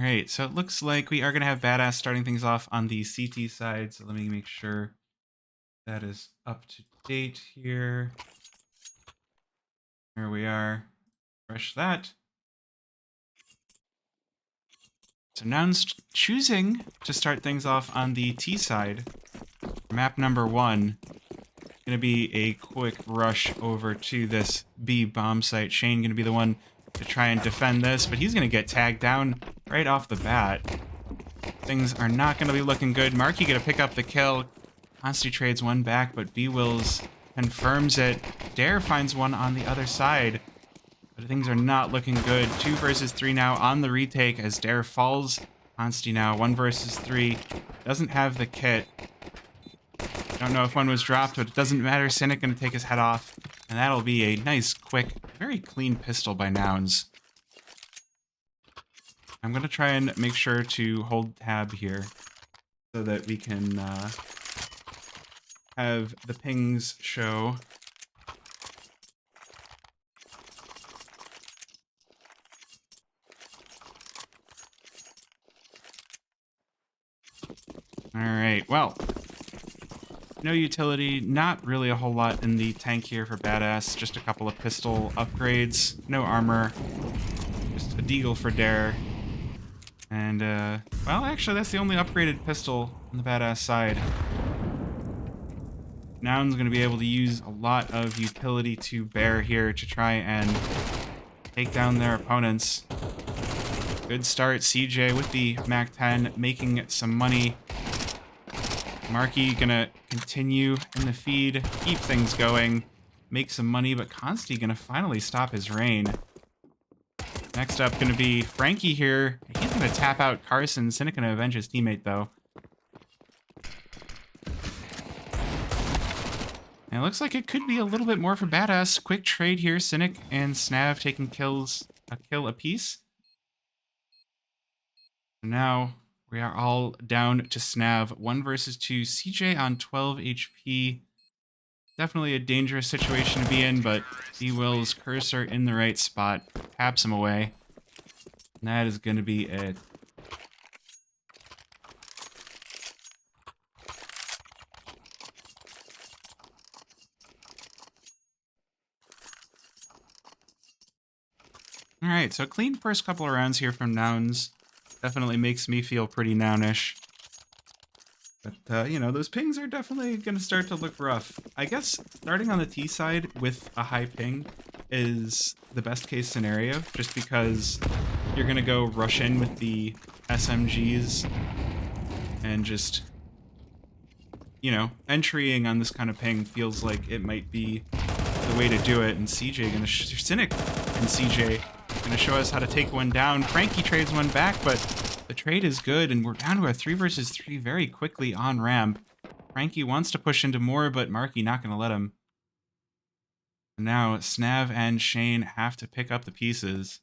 right, so it looks like we are going to have Badass starting things off on the CT side. So let me make sure that is up to date here. There we are. Refresh that. So Nouns choosing to start things off on the T side. Map number 1. Going to be a quick rush over to this B bomb site. Shane going to be the one to try and defend this, but he's going to get tagged down right off the bat. Things are not going to be looking good. Marky going to pick up the kill. Consti trades one back, but B-Wills confirms it. Dare finds one on the other side. But things are not looking good. 2 versus 3 now on the retake as Dare falls. Consti now 1 versus 3. Doesn't have the kit. Don't know if one was dropped, but it doesn't matter. Cynic going to take his head off. And that'll be a nice, quick, very clean pistol by Nouns. I'm going to try and make sure to hold tab here so that we can have the pings show. All right, well, no utility, not really a whole lot in the tank here for Badass, just a couple of pistol upgrades, no armor, just a deagle for Dare. And, well, actually, that's the only upgraded pistol on the Badass side. Noun's going to be able to use a lot of utility to bear here to try and take down their opponents. Good start, CJ with the MAC-10, making some money. Marky gonna continue in the feed, keep things going, make some money, but Consti gonna finally stop his reign. Next up gonna be Frankie here. He's gonna tap out Carson. Cynic gonna avenge his teammate though. And it looks like it could be a little bit more for Badass. Quick trade here. Cynic and Snav taking kills, a kill apiece. Now we are all down to Snav. 1 versus 2. CJ on 12 HP. Definitely a dangerous situation to be in, but B-Will's cursor in the right spot. Taps him away. And that is going to be it. Alright, so clean first couple of rounds here from Nouns. Definitely makes me feel pretty Nounish. But, you know, those pings are definitely going to start to look rough. I guess starting on the T side with a high ping is the best case scenario, just because you're going to go rush in with the SMGs and just, you know, entrying on this kind of ping feels like it might be the way to do it. And CJ going to, Cynic and CJ going to show us how to take one down. Frankie trades one back, but the trade is good, and we're down to a 3 versus 3 very quickly on ramp. Frankie wants to push into more, but Marky not going to let him. Now, Snav and Shane have to pick up the pieces.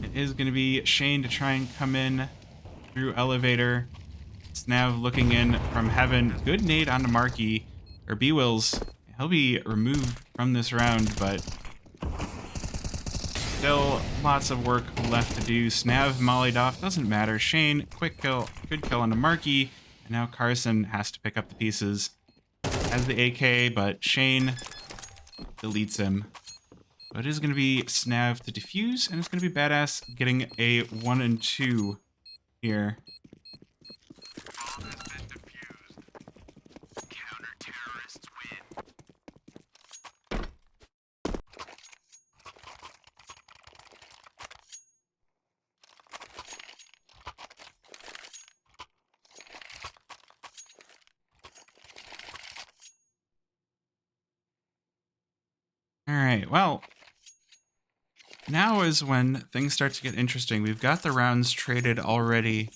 It is going to be Shane to try and come in through elevator. Snav looking in from heaven. Good nade onto Marky, or B-Wills. He'll be removed from this round, but still lots of work left to do. Snav mollied off, doesn't matter. Shane, quick kill, good kill onto Marky. And now Carson has to pick up the pieces. Has the AK, but Shane deletes him. So it is going to be Snav to defuse, and it's going to be Badass getting a 1 and 2 here. Alright, well, now is when things start to get interesting. We've got the rounds traded already.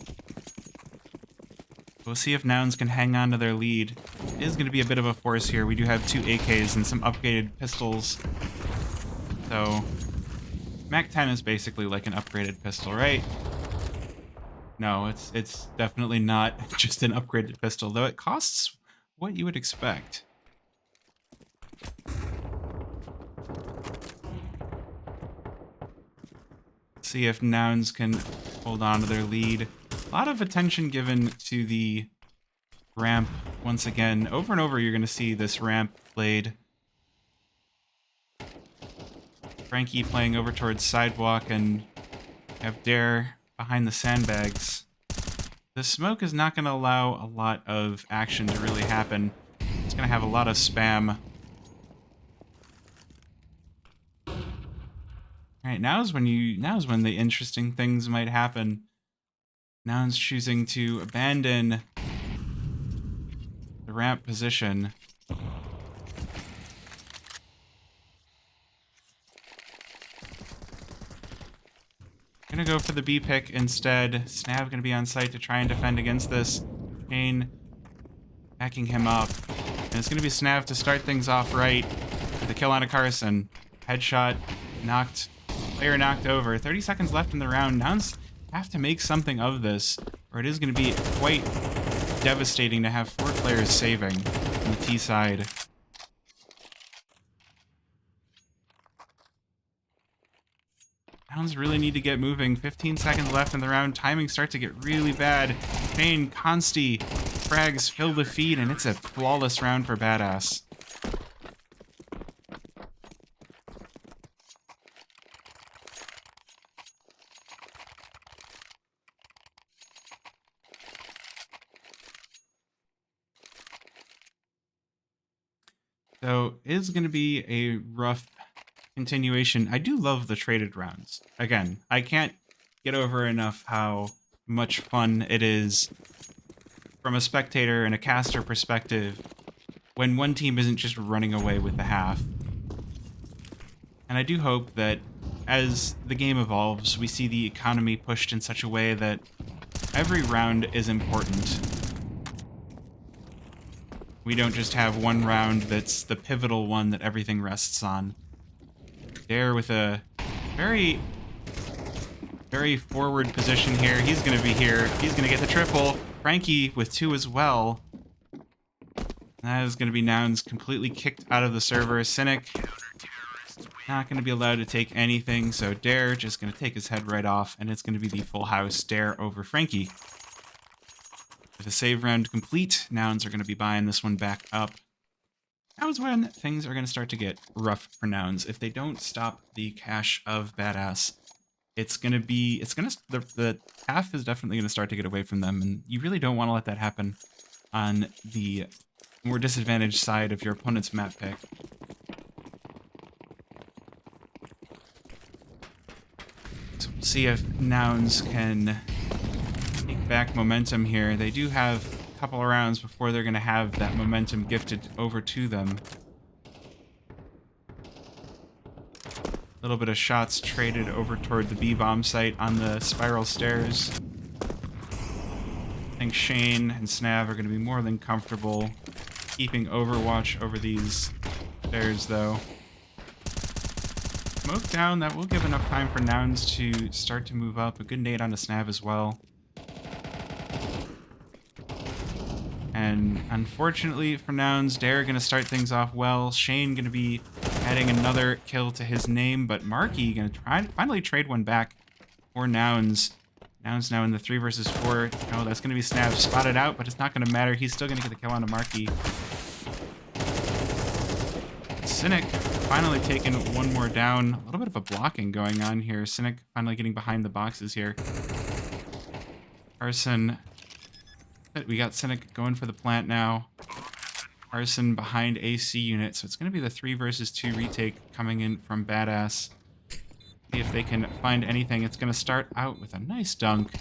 We'll see if Nouns can hang on to their lead. It is going to be a bit of a force here. We do have 2 AKs and some upgraded pistols. So, MAC-10 is basically like an upgraded pistol, right? No, it's definitely not just an upgraded pistol, though it costs what you would expect. See if Nouns can hold on to their lead. A lot of attention given to the ramp once again. Over and over, you're going to see this ramp played. Frankie playing over towards sidewalk, and have Dare behind the sandbags. The smoke is not going to allow a lot of action to really happen. It's going to have a lot of spam. Alright, now's when the interesting things might happen. Nouns choosing to abandon the ramp position. Gonna go for the B pick instead. Snav gonna be on site to try and defend against this. Kane backing him up. And it's gonna be Snav to start things off right with a kill on a Carson. Headshot knocked. Player knocked over. 30 seconds left in the round. Nouns have to make something of this, or it is going to be quite devastating to have 4 players saving on the T side. Nouns really need to get moving. 15 seconds left in the round. Timing starts to get really bad. Kane, Consti, frags fill the feed, and it's a flawless round for Badass. So it is going to be a rough continuation. I do love the traded rounds. Again, I can't get over enough how much fun it is from a spectator and a caster perspective when one team isn't just running away with the half. And I do hope that as the game evolves, we see the economy pushed in such a way that every round is important. We don't just have one round that's the pivotal one that everything rests on. Dare with a very, very forward position here. He's going to be here. He's going to get the triple. Frankie with 2 as well. That is going to be Nouns completely kicked out of the server. Cynic not going to be allowed to take anything, so Dare just going to take his head right off, and it's going to be the full house Dare over Frankie. With a save round complete, Nouns are going to be buying this one back up. Now is when things are going to start to get rough for Nouns. If they don't stop the cash of Badass, the half is definitely going to start to get away from them, and you really don't want to let that happen on the more disadvantaged side of your opponent's map pick. So we'll see if Nouns can take back momentum here. They do have a couple of rounds before they're going to have that momentum gifted over to them. A little bit of shots traded over toward the B-bomb site on the spiral stairs. I think Shane and Snav are going to be more than comfortable keeping overwatch over these stairs, though. Smoke down, that will give enough time for Nouns to start to move up. A good nade on the Snav as well. And unfortunately for Nouns, Dare going to start things off well. Shane going to be adding another kill to his name, but Marky going to try finally trade one back for Nouns. Nouns now in the 3 versus 4. Oh, that's going to be Snav spotted out, but it's not going to matter. He's still going to get the kill on the Marky. Cynic finally taking one more down. A little bit of a blocking going on here. Cynic finally getting behind the boxes here. Arson. We got Cynic going for the plant now. Arson behind AC unit. So it's going to be the 3 versus 2 retake coming in from Badass. See if they can find anything. It's going to start out with a nice dunk.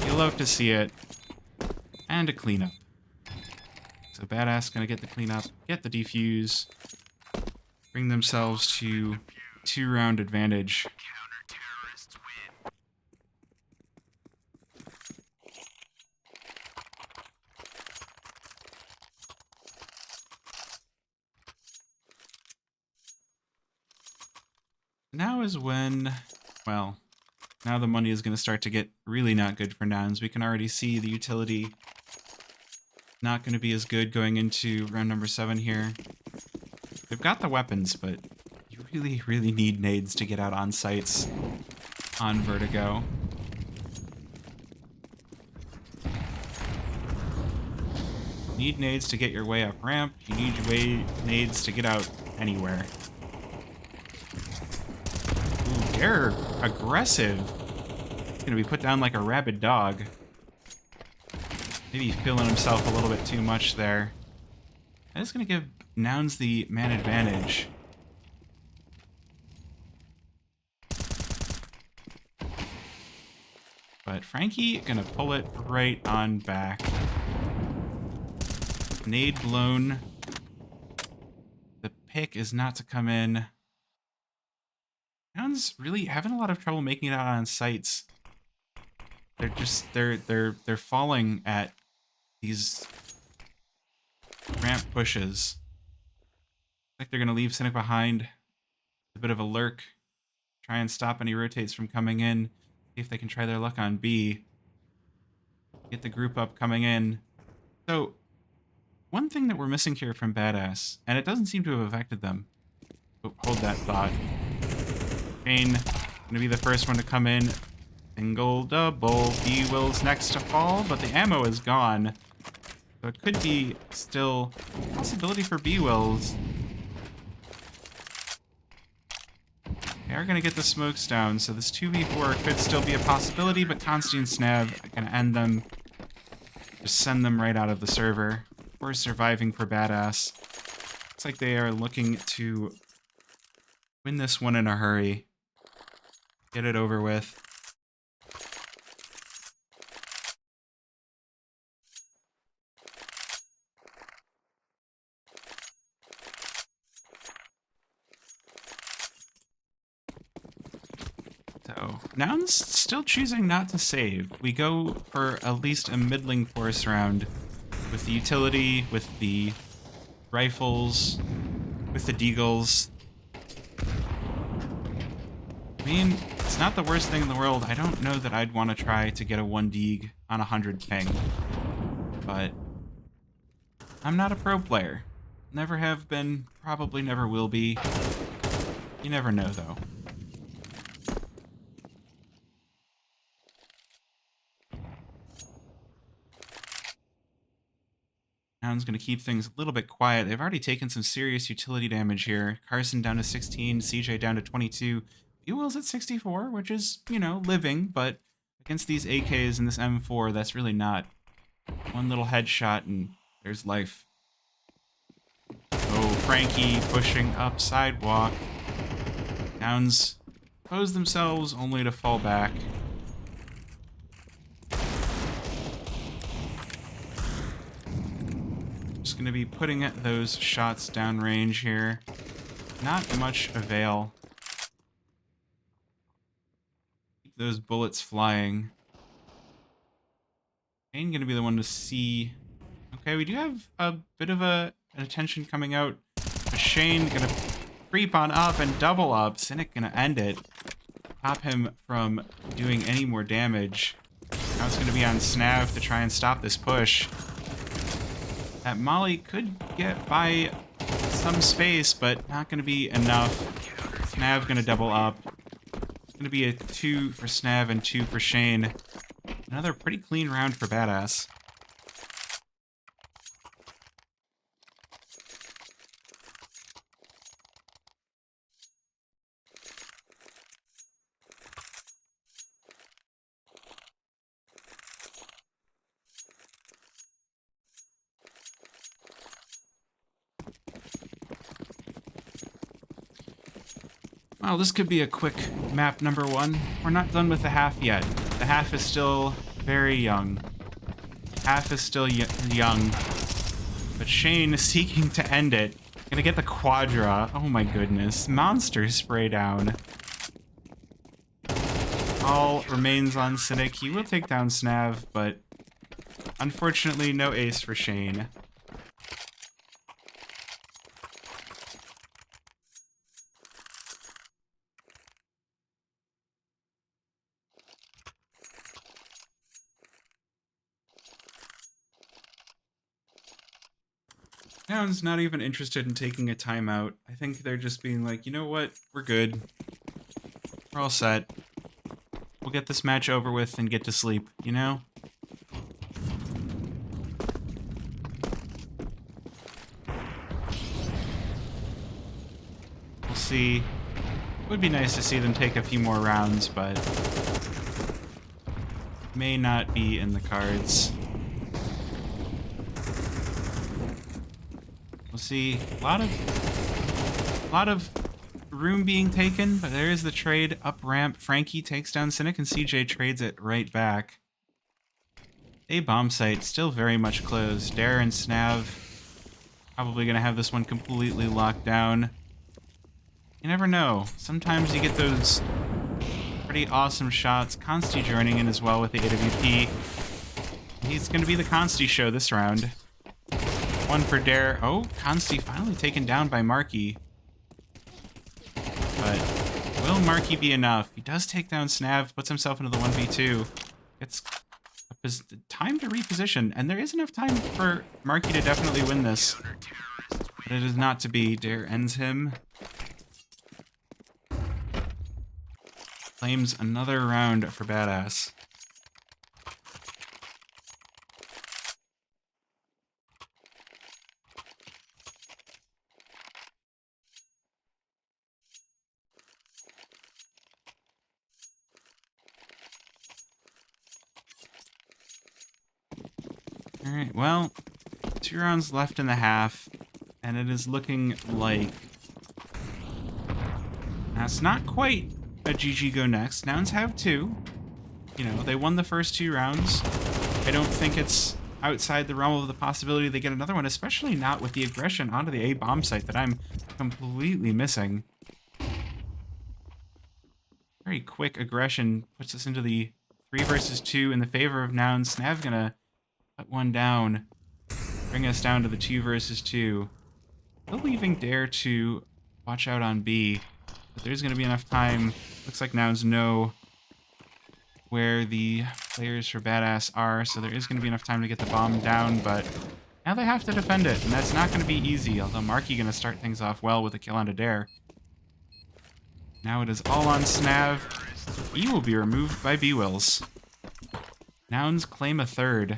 You love to see it. And a cleanup. So Badass going to get the cleanup, get the defuse, bring themselves to 2-round advantage. Now is when, well, now the money is going to start to get really not good for Nouns. We can already see the utility not going to be as good going into round number 7 here. They've got the weapons, but you really, really need nades to get out on sites. on Vertigo. Need nades to get your way up ramp. You need nades to get out anywhere. Ooh, they're aggressive. It's gonna be put down like a rabid dog. Maybe feeling himself a little bit too much there. That is gonna give Nouns the man advantage. But Frankie gonna pull it right on back. Nade blown. The pick is not to come in. Nouns really having a lot of trouble making it out on sites. They're falling at these ramp pushes. Like they're gonna leave Cynic behind. A bit of a lurk. Try and stop any rotates from coming in. See if they can try their luck on B. Get the group up coming in. So, one thing that we're missing here from Badass, and it doesn't seem to have affected them. Oh, hold that thought. Shane, gonna be the first one to come in. Single, double. B-Will's next to fall, but the ammo is gone. So it could be still a possibility for B-Wills. They are going to get the smokes down, so this 2v4 could still be a possibility, but Consti and Snav are going to end them. Just send them right out of the server. We're surviving for Badass. Looks like they are looking to win this one in a hurry. Get it over with. So, Nouns still choosing not to save. We go for at least a middling force round with the utility, with the rifles, with the deagles. I mean, it's not the worst thing in the world. I don't know that I'd want to try to get a 1 deag on 100 ping. But I'm not a pro player. Never have been, probably never will be. You never know, though. Nouns going to keep things a little bit quiet. They've already taken some serious utility damage here. Carson down to 16, CJ down to 22. B-Will's at 64, which is, you know, living, but against these AKs and this M4, that's really not. One little headshot and there's life. Oh, Frankie pushing up sidewalk. Nouns pose themselves only to fall back. Just going to be putting those shots downrange here. Not much avail. Keep those bullets flying. Shane going to be the one to see. Okay, we do have a bit of an attention coming out. But Shane going to creep on up and double up. Cynic going to end it. Stop him from doing any more damage. Now it's going to be on Snav to try and stop this push. That Molly could get by some space, but not going to be enough. Snav going to double up. It's going to be a 2 for Snav and 2 for Shane. Another pretty clean round for Badass. Well, this could be a quick map number 1. We're not done with the half yet. The half is still very young. Half is still young. But Shane is seeking to end it. Gonna get the quadra. Oh my goodness. Monster spray down. All remains on Cynic. He will take down Snav, but unfortunately no ace for Shane. Nouns not even interested in taking a timeout. I think they're just being like, you know what? We're good. We're all set. we'll get this match over with and get to sleep, you know? We'll see. It would be nice to see them take a few more rounds, but may not be in the cards. We'll see. A lot of room being taken, but there is the trade up ramp. Frankie takes down Cynic, and CJ trades it right back. A bomb site still very much closed. Dare and Snav probably gonna have this one completely locked down. You never know. Sometimes you get those pretty awesome shots. Consti joining in as well with the AWP. He's gonna be the Consti show this round. One for Dare. Oh, Consti finally taken down by Marky. But will Marky be enough? He does take down Snav, puts himself into the 1v2. Gets time to reposition, and there is enough time for Marky to definitely win this. But it is not to be. Dare ends him. Claims another round for Badass. Alright, well, 2 rounds left in the half, and it is looking like that's not quite a GG go next. Nouns have 2. You know, they won the first 2 rounds. I don't think it's outside the realm of the possibility they get another one, especially not with the aggression onto the A bomb site that I'm completely missing. Very quick aggression puts us into the 3 versus 2 in the favor of Nouns. Snav gonna put one down, bring us down to the 2 versus 2. Still leaving Dare to watch out on B, but there's gonna be enough time. Looks like Nouns know where the players for Badass are, so there is going to be enough time to get the bomb down, but now they have to defend it, and that's not going to be easy, although Marky going to start things off well with a kill onto Dare. Now it is all on Snav. He will be removed by B-Wills. Nouns claim a 3rd.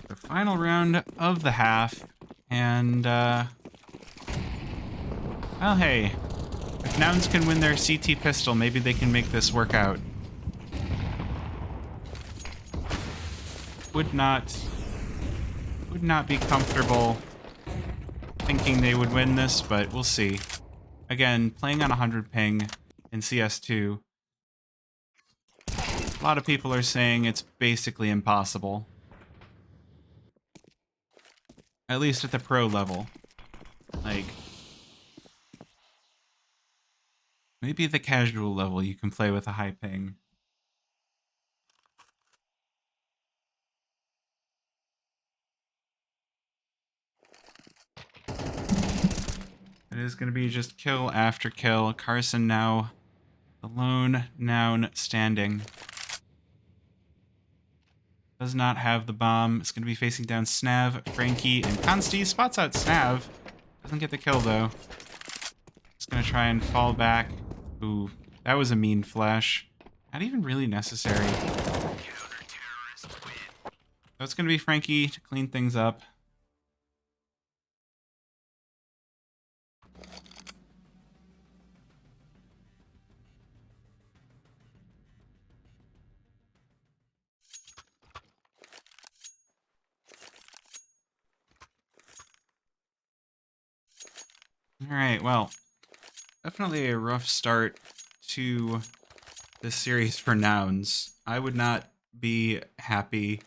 The final round of the half, and, well, hey, if Nouns can win their CT pistol, maybe they can make this work out. Would not be comfortable thinking they would win this, but we'll see. Again, playing on 100 ping in CS2, a lot of people are saying it's basically impossible. At least at the pro level. Like, maybe at the casual level you can play with a high ping. It is going to be just kill after kill. Carson now the lone noun standing. Does not have the bomb. It's going to be facing down Snav, Frankie, and Consti. Spots out Snav. Doesn't get the kill, though. Just going to try and fall back. Ooh, that was a mean flash. Not even really necessary. So it's going to be Frankie to clean things up. Alright, well, definitely a rough start to this series for Nouns. I would not be happy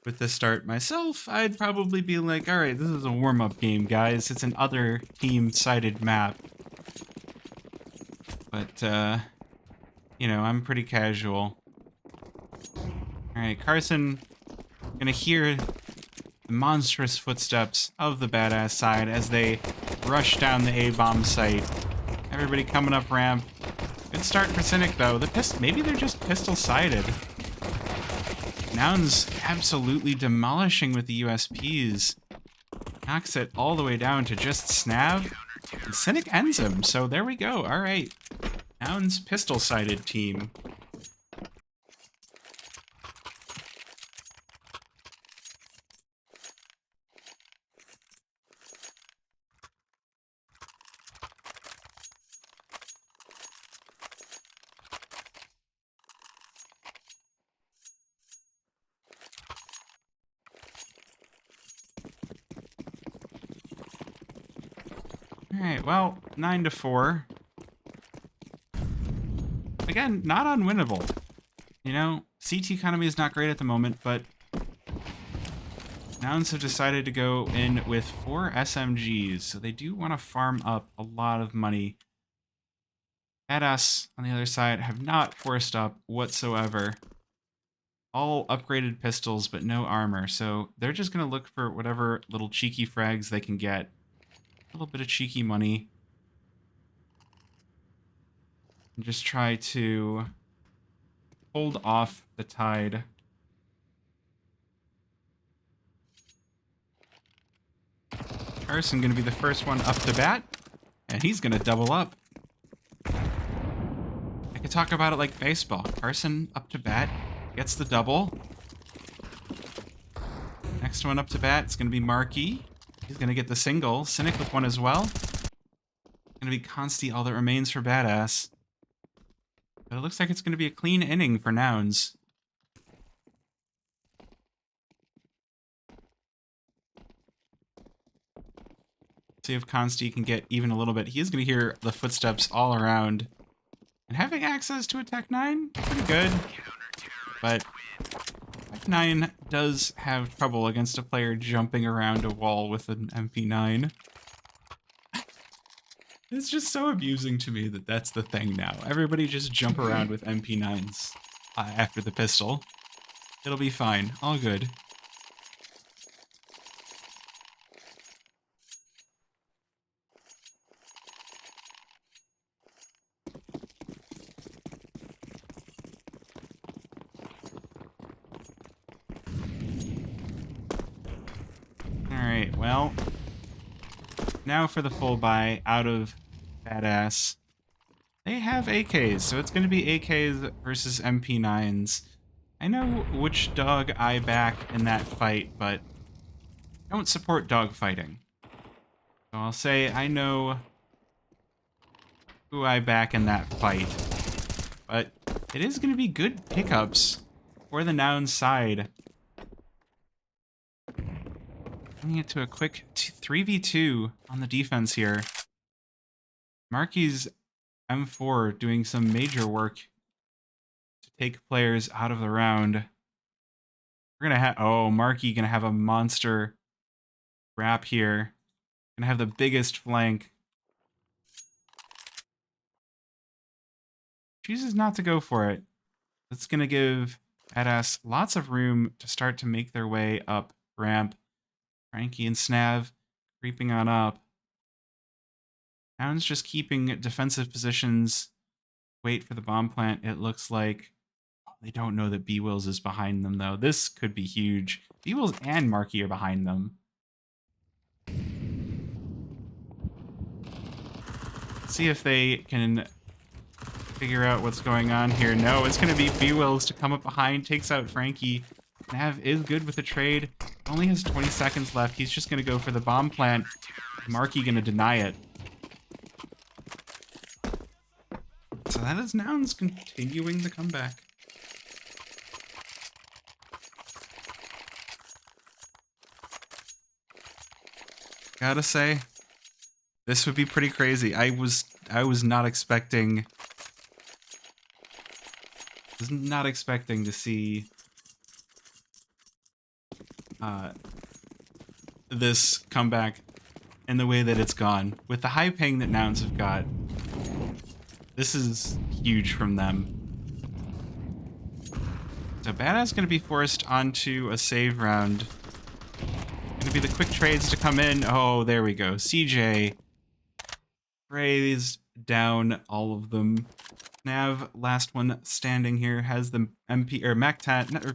with the start myself. I'd probably be like, alright, this is a warm-up game, guys. It's an other team-sided map. But, you know, I'm pretty casual. Alright, Carson, gonna hear the monstrous footsteps of the badass side as they rush down the A-bomb site. Everybody coming up ramp. Good start for Cynic, though. Maybe they're just pistol-sided. Nouns absolutely demolishing with the USPs. Knocks it all the way down to just Snav. And Cynic ends him, so there we go. All right. Nouns pistol-sided team. Alright, well, 9-4. Again, not unwinnable. You know, CT economy is not great at the moment, but Nouns have decided to go in with 4 SMGs, so they do want to farm up a lot of money. Badass, on the other side, have not forced up whatsoever. All upgraded pistols, but no armor, so they're just going to look for whatever little cheeky frags they can get. A little bit of cheeky money. And just try to hold off the tide. Carson going to be the first one up to bat, and he's going to double up. I could talk about it like baseball. Carson up to bat, gets the double. Next one up to bat is going to be Markey. He's going to get the single. Cynic with one as well. Going to be Consti all that remains for Badass. But it looks like it's going to be a clean inning for Nouns. See if Consti can get even a little bit. He is going to hear the footsteps all around. And having access to a Tech 9, pretty good. But Tech 9 does have trouble against a player jumping around a wall with an MP9. It's just so amusing to me that that's the thing now. Everybody just jump around with MP9s after the pistol. It'll be fine. All good. Alright, well, now for the full buy out of Badass. They have AKs, so it's going to be AKs versus MP9s. I know which dog I back in that fight, but I don't support dog fighting. So I'll say I know who I back in that fight. But it is going to be good pickups for the Nouns side. Bringing it to a quick 3v2 on the defense here. Markey's M4 doing some major work to take players out of the round. We're gonna have Markey gonna have a monster wrap here. Gonna have the biggest flank. Chooses not to go for it. That's gonna give Badass lots of room to start to make their way up ramp. Frankie and Snav creeping on up. Nouns just keeping defensive positions. Wait for the bomb plant, it looks like. They don't know that B-Wills is behind them, though. This could be huge. B-Wills and Markey are behind them. See if they can figure out what's going on here. No, it's going to be B-Wills to come up behind, takes out Frankie. Nav is good with the trade. Only has 20 seconds left. He's just going to go for the bomb plant. Markey going to deny it. So that is Nouns continuing the comeback. Gotta say, this would be pretty crazy. I was not expecting to see this comeback in the way that it's gone. With the high ping that Nouns have got, this is huge from them. So Badass going to be forced onto a save round. be the quick trades to come in. Oh, there we go. CJ sprays down all of them. Nav, last one standing here, has the MP or Mac 10 or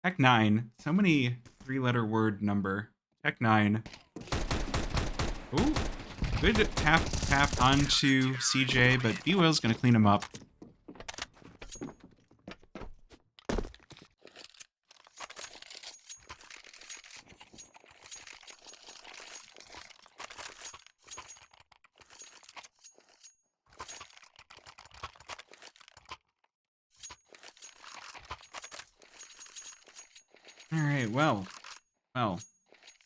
Tech 9. So many three-letter word number. Tech 9. Ooh, good tap onto CJ, but B-Will's gonna clean him up. All right, well,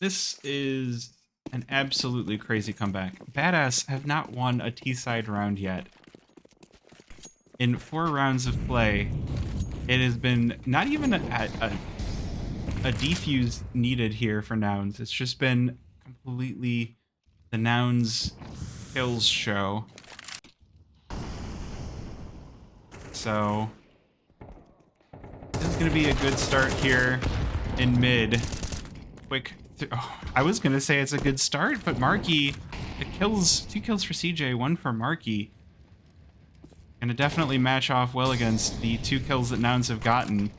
this is an absolutely crazy comeback. Badass have not won a T-side round yet. In 4 rounds of play, it has been not even a defuse needed here for Nouns. It's just been completely the Nouns kills show. So this is going to be a good start here in mid. Quick. Oh, I was going to say it's a good start, but Marky, it kills, 2 kills for CJ, 1 for Marky. Gonna definitely match off well against the 2 kills that Nouns have gotten.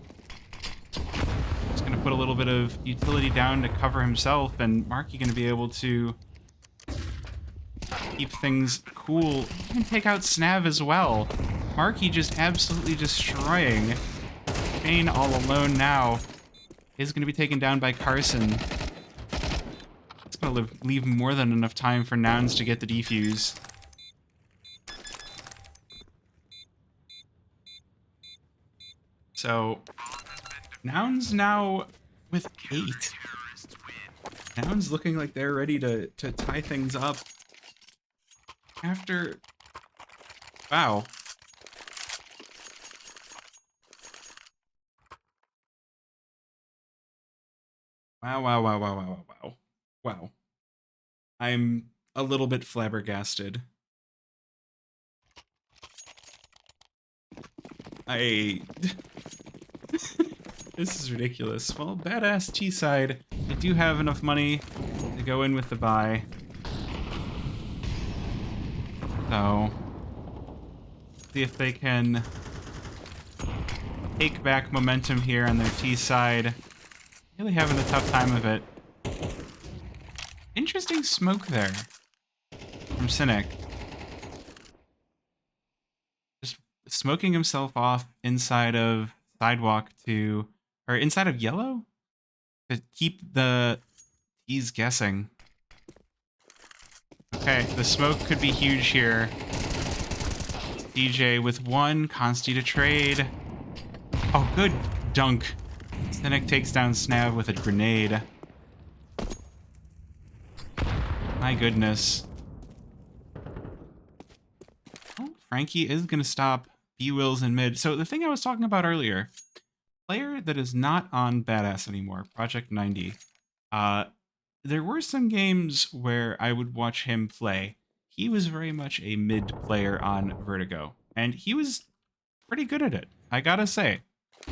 Just gonna put a little bit of utility down to cover himself, and Marky gonna be able to keep things cool. He can take out Snav as well. Marky just absolutely destroying. Shane all alone now is gonna be taken down by Carson. It's gonna leave more than enough time for Nouns to get the defuse. So, Nouns now with 8. Nouns looking like they're ready to tie things up. After... Wow. Wow. I'm a little bit flabbergasted. This is ridiculous. Well, badass T-side. They do have enough money to go in with the buy. So, see if they can take back momentum here on their T-side. Really having a tough time of it. Interesting smoke there from Cynic. Just smoking himself off inside of sidewalk to... Or inside of yellow? To keep the T's guessing. Okay, the smoke could be huge here. DJ with 1, Consti to trade. Oh, good dunk. Cynic takes down Snav with a grenade. My goodness. Oh, Frankie is going to stop B-Wills in mid. So the thing I was talking about earlier, player that is not on Badass anymore, Project 90. There were some games where I would watch him play. He was very much a mid player on Vertigo, and he was pretty good at it, I gotta say.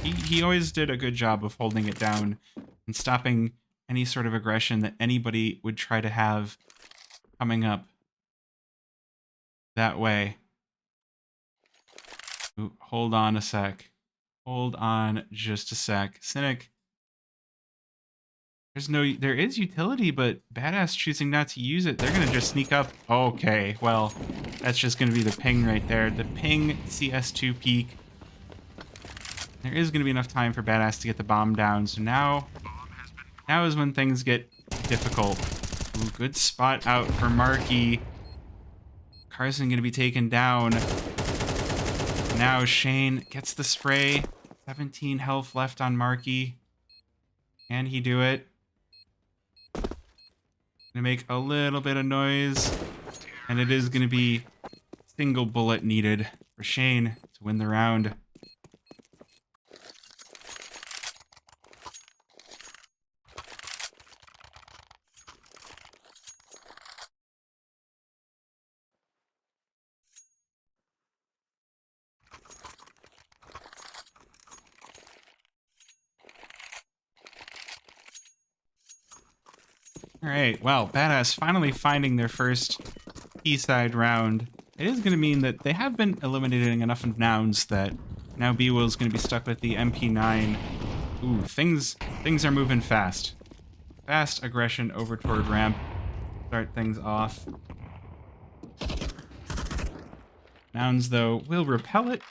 He always did a good job of holding it down and stopping any sort of aggression that anybody would try to have coming up that way. Ooh, hold on a sec. Hold on just a sec. Cynic. There is utility, but Badass choosing not to use it. They're going to just sneak up. Okay, well, that's just going to be the ping right there. The ping CS2 peak. There is going to be enough time for Badass to get the bomb down. So now is when things get difficult. Ooh, good spot out for Marky. Carson going to be taken down. Now Shane gets the spray. 17 health left on Marky. Can he do it? Gonna make a little bit of noise, and it is gonna be single bullet needed for Shane to win the round. All right, well, Badass finally finding their first T-side round. It is going to mean that they have been eliminating enough of Nouns that now B-Will's going to be stuck with the MP9. Ooh, things are moving fast. Fast aggression over toward ramp. Start things off. Nouns, though, will repel it.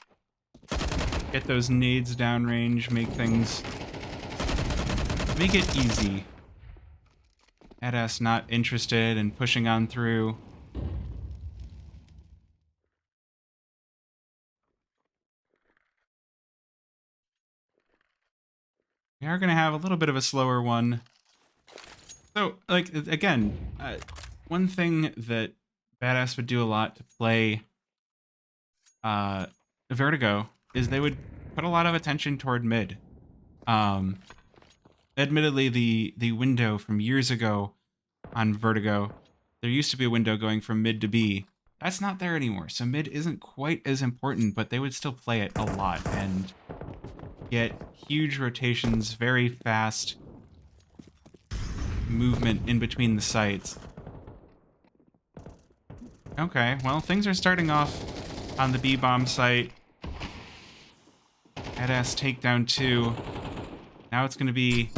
Get those nades downrange, make it easy. Badass not interested in pushing on through. We are going to have a little bit of a slower one. So, like, again, one thing that Badass would do a lot to play Vertigo is they would put a lot of attention toward mid. Admittedly, the window from years ago on Vertigo, there used to be a window going from mid to B. That's not there anymore, so mid isn't quite as important, but they would still play it a lot and get huge rotations, very fast movement in between the sites. Okay, well, things are starting off on the B-bomb site. Badass takedown 2. Now it's going to be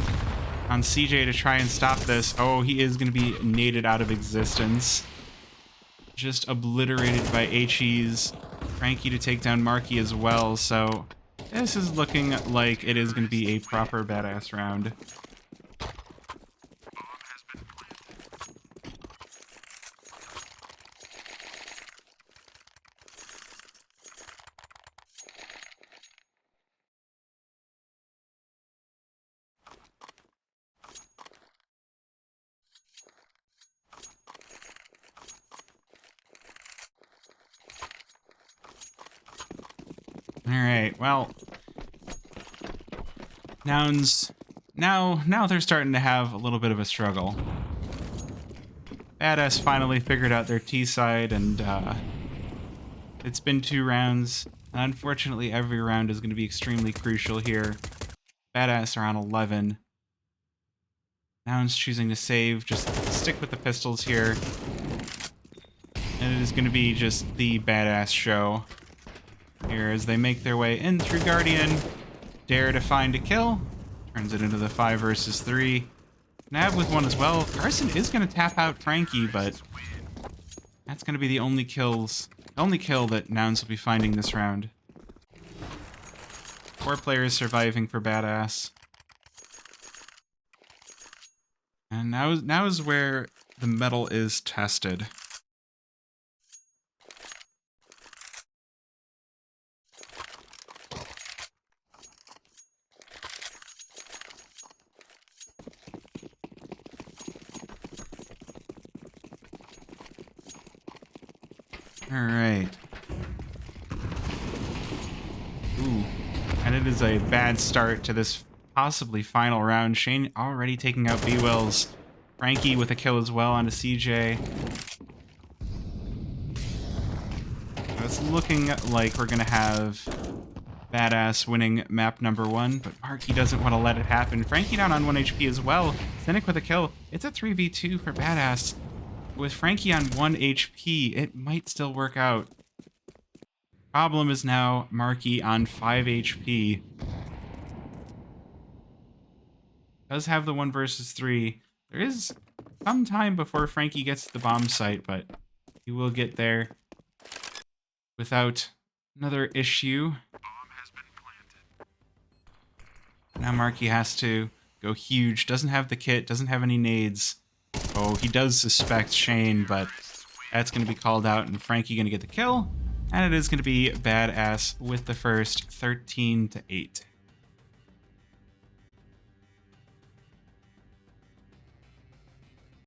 on CJ to try and stop this. Oh, he is going to be naded out of existence. Just obliterated by HE's. Frankie to take down Marky as well, so this is looking like it is going to be a proper Badass round. Alright, well, Nouns, now they're starting to have a little bit of a struggle. Badass finally figured out their T side, and it's been 2 rounds. Unfortunately, every round is going to be extremely crucial here. Badass are on 11. Nouns choosing to save, just stick with the pistols here. And it is going to be just the Badass show here as they make their way in through Guardian. Dare to find a kill. Turns it into the 5 versus 3. Nab with 1 as well. Carson is going to tap out Frankie, but that's going to be the only kill that Nouns will be finding this round. 4 players surviving for Badass. And now is where the metal is tested. Alright. Ooh. And it is a bad start to this possibly final round. Shane already taking out B-Wills. Frankie with a kill as well onto CJ. So it's looking like we're going to have Badass winning map number 1, but Marky doesn't want to let it happen. Frankie down on 1 HP as well. Cynic with a kill. It's a 3v2 for Badass. With Frankie on 1 HP, it might still work out. Problem is now Marky on 5 HP. Does have the 1 versus 3. There is some time before Frankie gets to the bomb site, but he will get there without another issue. Now Marky has to go huge. Doesn't have the kit, doesn't have any nades. Oh, he does suspect Shane, but that's going to be called out, and Frankie going to get the kill. And it is going to be Badass with the first 13-8.